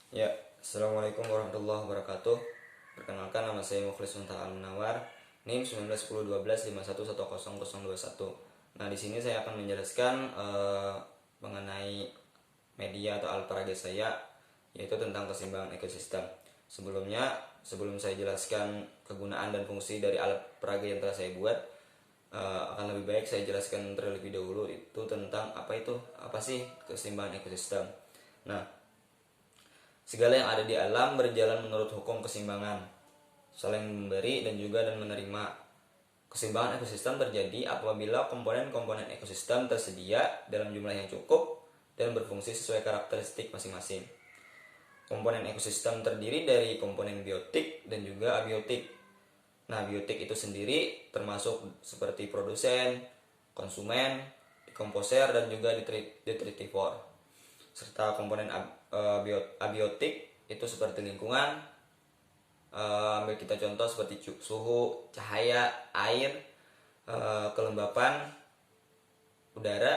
Ya, Assalamualaikum warahmatullahi wabarakatuh. Perkenalkan, nama saya Mukhlis Muntaha Munawar, NIM 191012511021. Nah, di sini saya akan menjelaskan mengenai media atau alat peraga saya, yaitu tentang keseimbangan ekosistem. Sebelum saya jelaskan kegunaan dan fungsi dari alat peraga yang telah saya buat, akan lebih baik saya jelaskan terlebih dahulu itu tentang apa sih keseimbangan ekosistem. Nah, segala yang ada di alam berjalan menurut hukum keseimbangan, saling memberi dan menerima. Keseimbangan ekosistem terjadi apabila komponen-komponen ekosistem tersedia dalam jumlah yang cukup dan berfungsi sesuai karakteristik masing-masing. Komponen ekosistem terdiri dari komponen biotik dan juga abiotik. Nah, biotik itu sendiri termasuk seperti produsen, konsumen, dekomposer, dan juga detritivor. Serta komponen abiotik itu seperti lingkungan. Ambil kita contoh seperti suhu, cahaya, air, kelembapan, udara,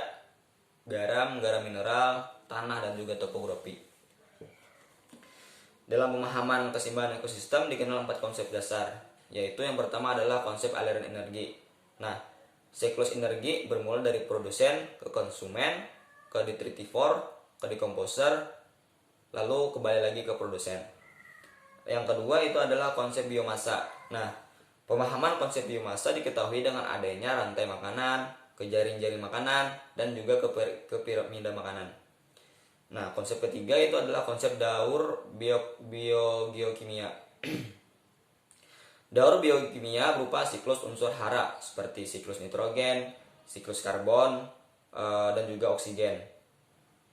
garam mineral, tanah, dan juga topografi. Dalam pemahaman keseimbangan ekosistem dikenal 4 konsep dasar, yaitu yang pertama adalah konsep aliran energi. Nah, siklus energi bermula dari produsen ke konsumen, ke detritivor, ke dekomposer, lalu kembali lagi ke produsen. Yang kedua itu adalah konsep biomasa. Nah, pemahaman konsep biomasa diketahui dengan adanya rantai makanan, ke jaring-jaring makanan, dan juga ke piramida makanan. Nah, konsep ketiga itu adalah konsep daur biogeokimia. Daur biokimia berupa siklus unsur hara seperti siklus nitrogen, siklus karbon, dan juga oksigen.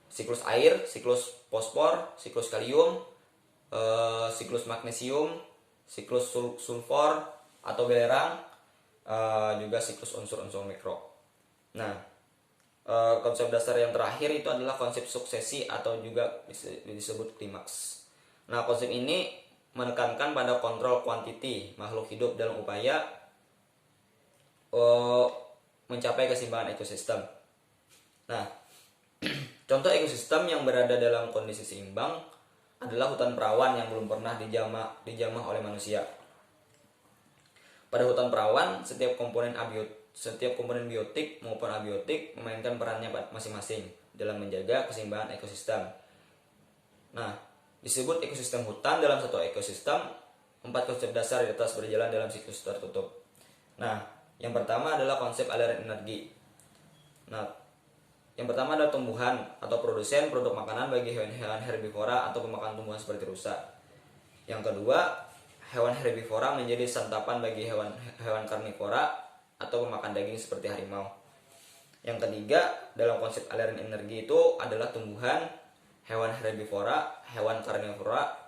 Siklus air, siklus fosfor, siklus kalium, siklus magnesium, siklus sulfur atau belerang, juga siklus unsur-unsur mikro. Nah, konsep dasar yang terakhir itu adalah konsep suksesi atau juga disebut klimaks. Nah, konsep ini menekankan pada kontrol kuantiti makhluk hidup dalam upaya mencapai keseimbangan ekosistem. Nah, contoh ekosistem yang berada dalam kondisi seimbang adalah hutan perawan yang belum pernah dijamah oleh manusia. Pada hutan perawan, setiap komponen biotik maupun abiotik memainkan perannya masing-masing dalam menjaga keseimbangan ekosistem. Nah, disebut ekosistem hutan. Dalam satu ekosistem, 4 konsep dasar di atas berjalan dalam siklus tertutup. Nah, yang pertama adalah konsep aliran energi. Nah, yang pertama adalah tumbuhan atau produsen produk makanan bagi hewan-hewan herbivora atau pemakan tumbuhan seperti rusa. Yang kedua, hewan herbivora menjadi santapan bagi hewan karnivora atau pemakan daging seperti harimau. Yang ketiga, dalam konsep aliran energi itu adalah tumbuhan, hewan herbivora, hewan karnivora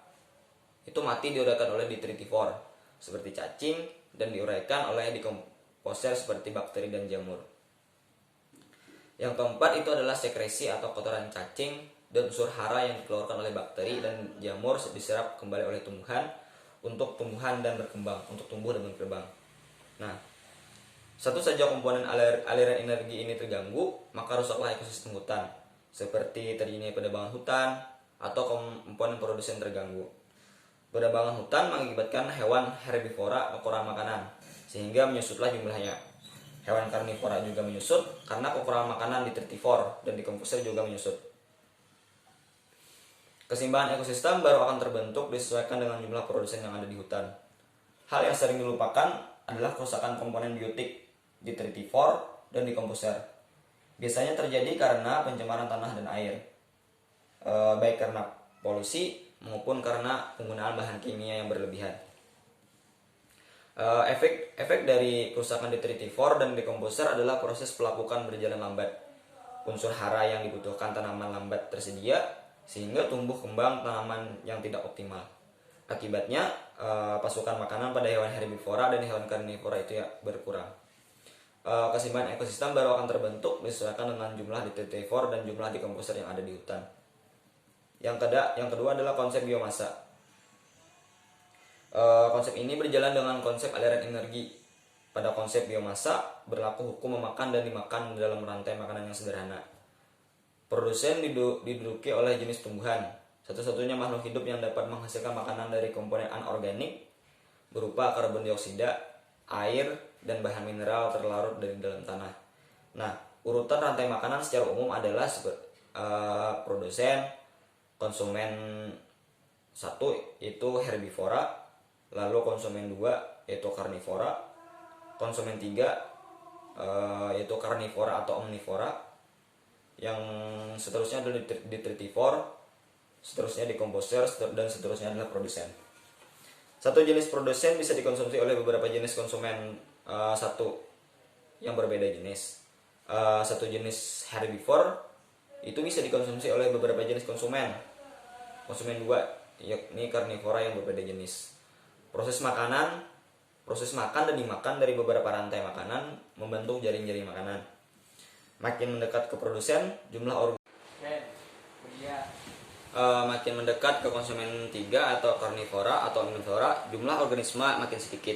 itu mati diuraikan oleh detritivor seperti cacing dan diuraikan oleh dekomposer seperti bakteri dan jamur. Yang keempat itu adalah sekresi atau kotoran cacing dan unsur hara yang dikeluarkan oleh bakteri dan jamur diserap kembali oleh tumbuhan untuk tumbuhan dan berkembang, untuk tumbuh dan berkembang. Nah, satu saja komponen aliran energi ini terganggu, maka rusaklah ekosistem hutan, seperti terjadinya penebangan hutan atau komponen produsen terganggu. Penebangan hutan mengakibatkan hewan herbivora kekurangan makanan, sehingga menyusutlah jumlahnya. Hewan karnivora juga menyusut karena kekurangan makanan detritivor dan dekomposer juga menyusut. Keseimbangan ekosistem baru akan terbentuk disesuaikan dengan jumlah produsen yang ada di hutan. Hal yang sering dilupakan adalah kerusakan komponen biotik, detritivor, dan dekomposer. Biasanya terjadi karena pencemaran tanah dan air, baik karena polusi maupun karena penggunaan bahan kimia yang berlebihan. Efek dari kerusakan detritivor dan dekomposer adalah proses pelapukan berjalan lambat. Unsur hara yang dibutuhkan tanaman lambat tersedia sehingga tumbuh kembang tanaman yang tidak optimal. Akibatnya pasukan makanan pada hewan herbivora dan hewan karnivora itu berkurang. Keseimbangan ekosistem baru akan terbentuk disesuaikan dengan jumlah detritivor dan jumlah dekomposer yang ada di hutan. Yang kedua adalah konsep biomasa. Konsep ini berjalan dengan konsep aliran energi. Pada konsep biomasa berlaku hukum memakan dan dimakan dalam rantai makanan yang sederhana. Produsen diduduki oleh jenis tumbuhan, Satu-satunya makhluk hidup yang dapat menghasilkan makanan dari komponen anorganik berupa karbon dioksida, air, dan bahan mineral terlarut dari dalam tanah. Nah, urutan rantai makanan secara umum adalah produsen, konsumen satu yaitu herbivora, lalu konsumen dua yaitu karnivora, konsumen tiga yaitu karnivora atau omnivora, yang seterusnya adalah detritivore, seterusnya decomposer, dan seterusnya adalah produsen. Satu jenis produsen bisa dikonsumsi oleh beberapa jenis konsumen satu yang berbeda jenis. Satu jenis herbivore itu bisa dikonsumsi oleh beberapa jenis konsumen dua, yakni karnivora yang berbeda jenis. Proses makan dan dimakan dari beberapa rantai makanan membentuk jaring-jaring makanan. Makin mendekat ke produsen, makin mendekat ke konsumen 3 atau karnivora atau omnivora, jumlah organisme makin sedikit.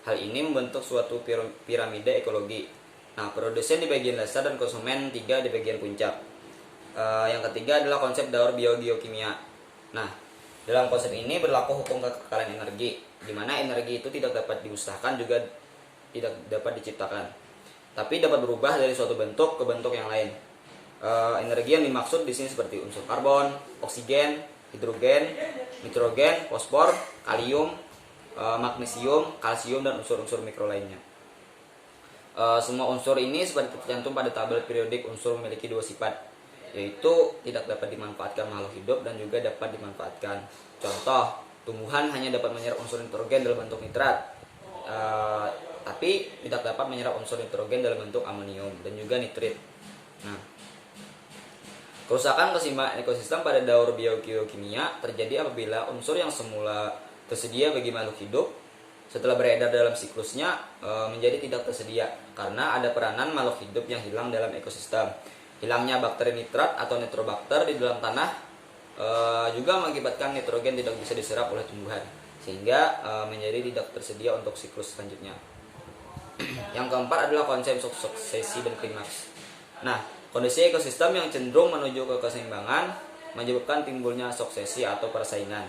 Hal ini membentuk suatu piramida ekologi. Nah, produsen di bagian dasar dan konsumen 3 di bagian puncak. Yang ketiga adalah konsep daur biogeokimia. Nah, dalam konsep ini berlaku hukum kekekalan energi, di mana energi itu tidak dapat diusahakan juga tidak dapat diciptakan, tapi dapat berubah dari suatu bentuk ke bentuk yang lain. Energi yang dimaksud di sini seperti unsur karbon, oksigen, hidrogen, nitrogen, fosfor, kalium, magnesium, kalsium, dan unsur-unsur mikro lainnya. Semua unsur ini seperti tercantum pada tabel periodik unsur memiliki dua sifat, yaitu tidak dapat dimanfaatkan makhluk hidup dan juga dapat dimanfaatkan. Contoh, tumbuhan hanya dapat menyerap unsur nitrogen dalam bentuk nitrat, tapi tidak dapat menyerap unsur nitrogen dalam bentuk amonium dan juga nitrit. Nah, kerusakan keseimbangan ekosistem pada daur biogeokimia terjadi apabila unsur yang semula tersedia bagi makhluk hidup setelah beredar dalam siklusnya menjadi tidak tersedia karena ada peranan makhluk hidup yang hilang dalam ekosistem. Hilangnya bakteri nitrat atau nitrobakter di dalam tanah juga mengakibatkan nitrogen tidak bisa diserap oleh tumbuhan, sehingga menjadi tidak tersedia untuk siklus selanjutnya. Yang keempat adalah konsep suksesi dan klimaks. Nah, kondisi ekosistem yang cenderung menuju ke keseimbangan menyebabkan timbulnya suksesi atau persaingan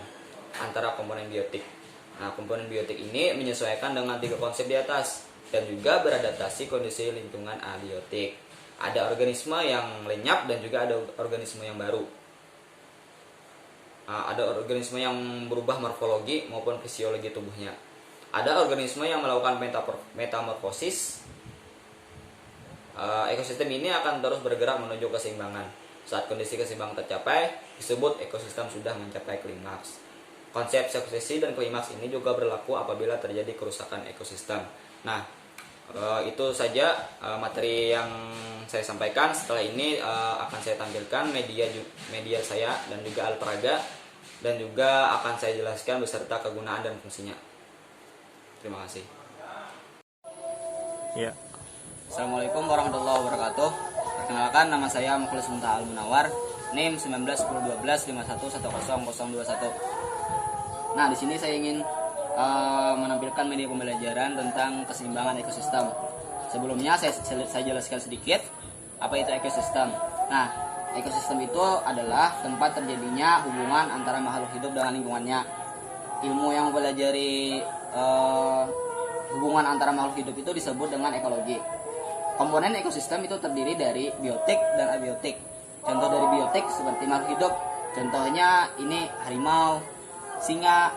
antara komponen biotik. Nah, komponen biotik ini menyesuaikan dengan 3 konsep di atas dan juga beradaptasi kondisi lingkungan abiotik. Ada organisme yang lenyap dan juga ada organisme yang baru. Ada organisme yang berubah morfologi maupun fisiologi tubuhnya. Ada organisme yang melakukan metamorfosis. Ekosistem ini akan terus bergerak menuju keseimbangan. Saat kondisi keseimbangan tercapai, disebut ekosistem sudah mencapai klimaks. Konsep suksesi dan klimaks ini juga berlaku apabila terjadi kerusakan ekosistem. Nah, itu saja materi yang saya sampaikan. Setelah ini akan saya tampilkan media saya dan juga alat peraga, dan juga akan saya jelaskan beserta kegunaan dan fungsinya. Terima kasih. Ya. Assalamualaikum warahmatullahi wabarakatuh. Perkenalkan, nama saya Mukhlis Muntaha Al-Munawar, NIM 191012511021. Nah, di sini saya ingin menampilkan media pembelajaran tentang keseimbangan ekosistem. Sebelumnya saya jelaskan sedikit apa itu ekosistem. Nah, ekosistem itu adalah tempat terjadinya hubungan antara makhluk hidup dengan lingkungannya. Ilmu yang mempelajari hubungan antara makhluk hidup itu disebut dengan ekologi. Komponen ekosistem itu terdiri dari biotik dan abiotik. Contoh dari biotik seperti makhluk hidup, contohnya ini harimau, singa,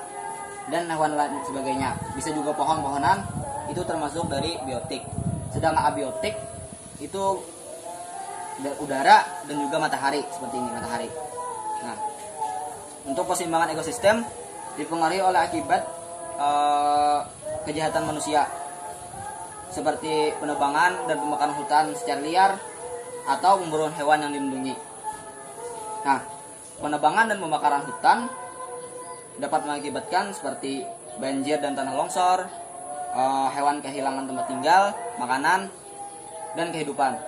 dan hewan lain sebagainya. Bisa juga pohon-pohonan, itu termasuk dari biotik. Sedangkan abiotik itu udara dan juga matahari, seperti ini matahari. Nah, untuk keseimbangan ekosistem dipengaruhi oleh akibat kejahatan manusia, seperti penebangan dan pembakaran hutan secara liar atau pemburuan hewan yang dilindungi. Nah, penebangan dan pembakaran hutan dapat mengakibatkan seperti banjir dan tanah longsor, hewan kehilangan tempat tinggal, makanan, dan kehidupan.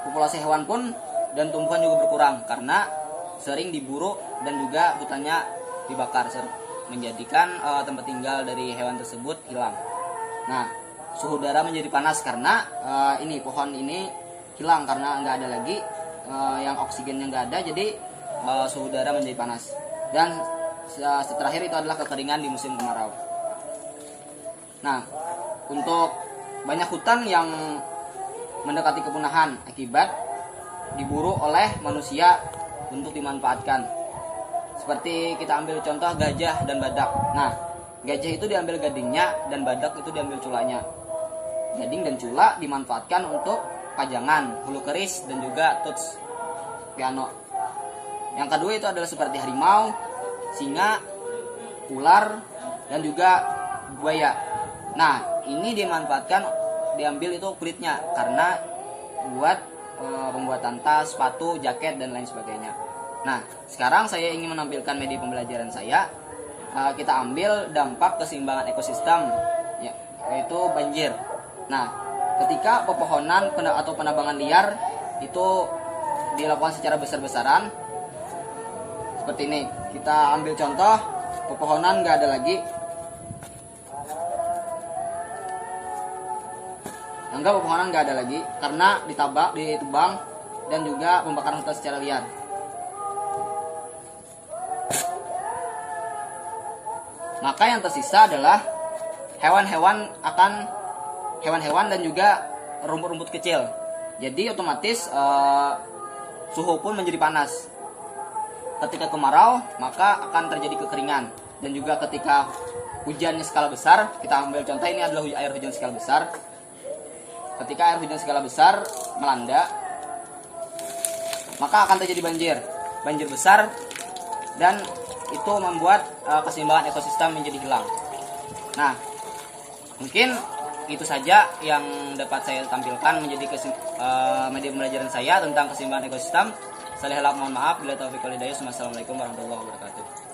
Populasi hewan pun dan tumbuhan juga berkurang karena sering diburu dan juga hutannya dibakar, menjadikan tempat tinggal dari hewan tersebut hilang. Nah, suhu udara menjadi panas karena pohon ini hilang karena nggak ada lagi yang oksigennya nggak ada, jadi suhu udara menjadi panas. Dan terakhir itu adalah kekeringan di musim kemarau. Nah, untuk banyak hutan yang mendekati kepunahan akibat diburu oleh manusia untuk dimanfaatkan. Seperti kita ambil contoh gajah dan badak. Nah, gajah itu diambil gadingnya dan badak itu diambil culanya. Gading dan cula dimanfaatkan untuk pajangan, hulu keris, dan juga tuts piano. Yang kedua itu adalah seperti harimau, singa, ular, dan juga buaya. Nah, ini diambil itu kulitnya karena buat pembuatan tas, sepatu, jaket, dan lain sebagainya. Nah, sekarang saya ingin menampilkan media pembelajaran saya. Kita ambil dampak keseimbangan ekosistem, yaitu banjir. Nah, ketika pepohonan atau penebangan liar itu dilakukan secara besar-besaran, seperti ini. Kita ambil contoh, pepohonan nggak ada lagi. Anggap pepohonan nggak ada lagi karena ditebang, dan juga pembakaran hutan secara liar. Maka yang tersisa adalah hewan-hewan dan juga rumput-rumput kecil. Jadi otomatis suhu pun menjadi panas. Ketika kemarau, maka akan terjadi kekeringan. Dan juga ketika hujannya skala besar, kita ambil contoh ini adalah air hujan skala besar. Ketika air hujan skala besar melanda, maka akan terjadi banjir besar, dan itu membuat keseimbangan ekosistem menjadi hilang. Nah, mungkin itu saja yang dapat saya tampilkan menjadi media pembelajaran saya tentang keseimbangan ekosistem. Mohon maaf bila taufiq wal hidayah. Wassalamualaikum warahmatullahi wabarakatuh.